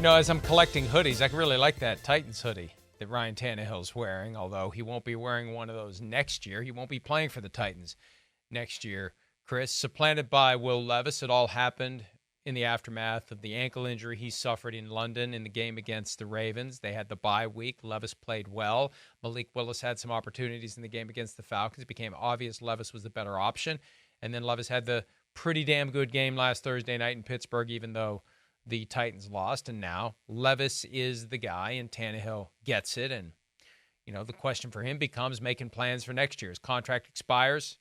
As I'm collecting hoodies, I really like that Titans hoodie that Ryan Tannehill's wearing, although he won't be wearing one of those next year. He won't be playing for the Titans next year. Chris, supplanted by Will Levis. It all happened in the aftermath of the ankle injury he suffered in London in the game against the Ravens. They had the bye week. Levis played well. Malik Willis had some opportunities in the game against the Falcons. It became obvious Levis was the better option. And then Levis had the pretty damn good game last Thursday night in Pittsburgh, even though the Titans lost. And now Levis is the guy, and Tannehill gets it. And, the question for him becomes making plans for next year. His contract expires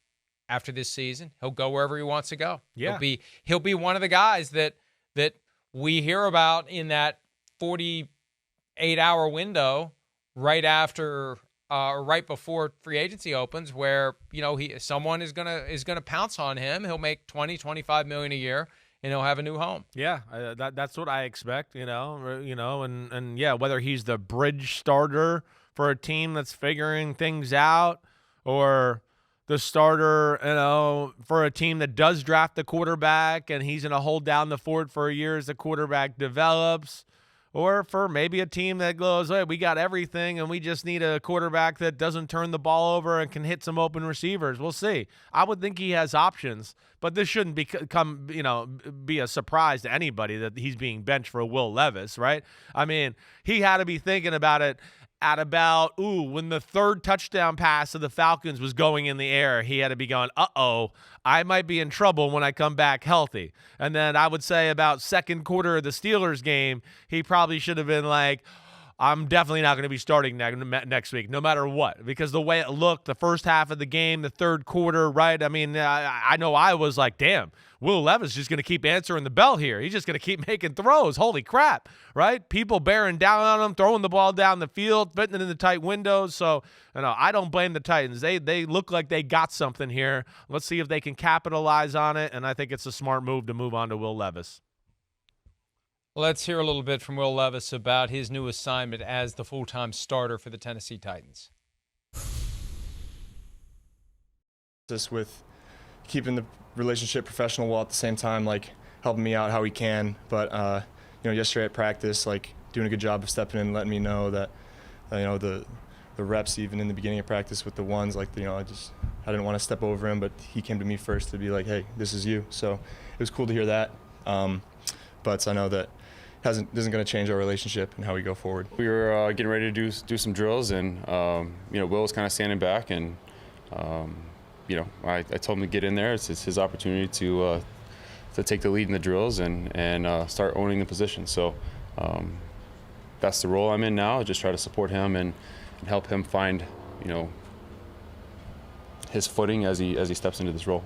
after this season. He'll go wherever he wants to go. Yeah. He'll be one of the guys that we hear about in that 48-hour window right after right before free agency opens, where someone is gonna pounce on him. He'll make $20-25 million a year, and he'll have a new home. Yeah, that's what I expect. And yeah, whether he's the bridge starter for a team that's figuring things out, or the starter, for a team that does draft the quarterback and he's going to hold down the fort for a year as the quarterback develops, or for maybe a team that goes, hey, we got everything and we just need a quarterback that doesn't turn the ball over and can hit some open receivers. We'll see. I would think he has options, but this shouldn't be a surprise to anybody that he's being benched for Will Levis, right? I mean, he had to be thinking about it at about, when the third touchdown pass of the Falcons was going in the air, he had to be going, I might be in trouble when I come back healthy. And then I would say about second quarter of the Steelers game, he probably should have been like, I'm definitely not going to be starting next week, no matter what, because the way it looked, the first half of the game, the third quarter, right? I mean, I know I was like, damn, Will Levis is just going to keep answering the bell here. He's just going to keep making throws. Holy crap, right? People bearing down on him, throwing the ball down the field, fitting it in the tight windows. So, I don't blame the Titans. They look like they got something here. Let's see if they can capitalize on it, and I think it's a smart move to move on to Will Levis. Let's hear a little bit from Will Levis about his new assignment as the full-time starter for the Tennessee Titans. Just with keeping the relationship professional while at the same time, helping me out how he can. But, yesterday at practice, doing a good job of stepping in and letting me know that, the reps even in the beginning of practice with the ones, I didn't want to step over him, but he came to me first to be like, hey, this is you. So it was cool to hear that. But I know that isn't going to change our relationship and how we go forward. We were getting ready to do some drills, and Will was kind of standing back, and I told him to get in there. It's his opportunity to take the lead in the drills and start owning the position. So that's the role I'm in now. I just try to support him and help him find his footing as he steps into this role.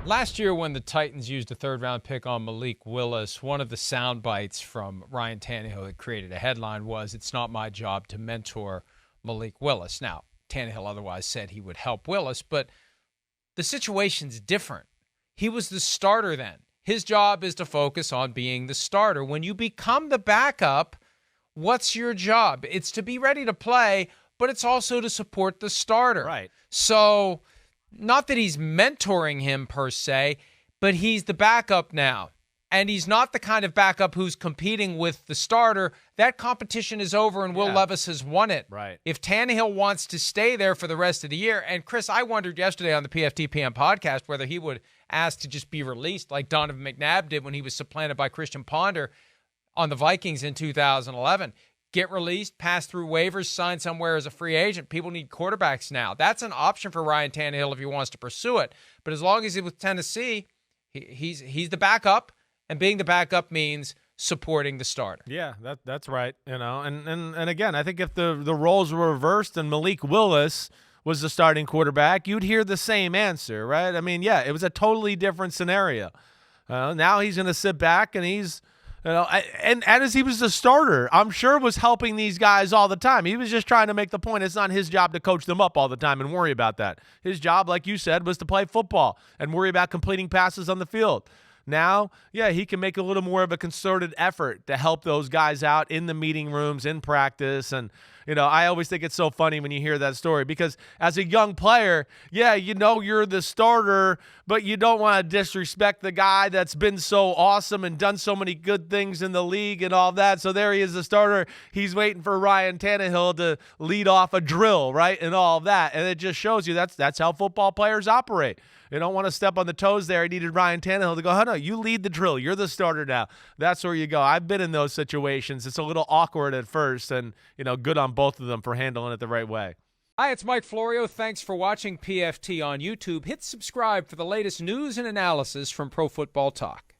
Last year when the Titans used a third-round pick on Malik Willis, one of the sound bites from Ryan Tannehill that created a headline was, "It's not my job to mentor Malik Willis." Now, Tannehill otherwise said he would help Willis, but the situation's different. He was the starter then. His job is to focus on being the starter. When you become the backup, what's your job? It's to be ready to play, but it's also to support the starter. Right. So, not that he's mentoring him per se, but he's the backup now. And he's not the kind of backup who's competing with the starter. That competition is over, and Will Levis has won it. Right. If Tannehill wants to stay there for the rest of the year, and Chris, I wondered yesterday on the PFTPM podcast whether he would ask to just be released like Donovan McNabb did when he was supplanted by Christian Ponder on the Vikings in 2011. Get released, pass through waivers, sign somewhere as a free agent. People need quarterbacks now. That's an option for Ryan Tannehill if he wants to pursue it. But as long as he's with Tennessee, he's the backup, and being the backup means supporting the starter. Yeah, that's right. And again, I think if the roles were reversed and Malik Willis was the starting quarterback, you'd hear the same answer, right? I mean, yeah, it was a totally different scenario. Now he's going to sit back and he's and as he was the starter, I'm sure was helping these guys all the time. He was just trying to make the point it's not his job to coach them up all the time and worry about that. His job, like you said, was to play football and worry about completing passes on the field. Now, he can make a little more of a concerted effort to help those guys out in the meeting rooms, in practice, and I always think it's so funny when you hear that story because as a young player, yeah, you're the starter, but you don't want to disrespect the guy that's been so awesome and done so many good things in the league and all that. So there he is, the starter. He's waiting for Ryan Tannehill to lead off a drill, right, and all of that. And it just shows you that's how football players operate. They don't want to step on the toes there. He needed Ryan Tannehill to go, oh, no, you lead the drill. You're the starter now. That's where you go. I've been in those situations. It's a little awkward at first, and, good on both of them for handling it the right way. Hi, it's Mike Florio. Thanks for watching PFT on YouTube. Hit subscribe for the latest news and analysis from Pro Football Talk.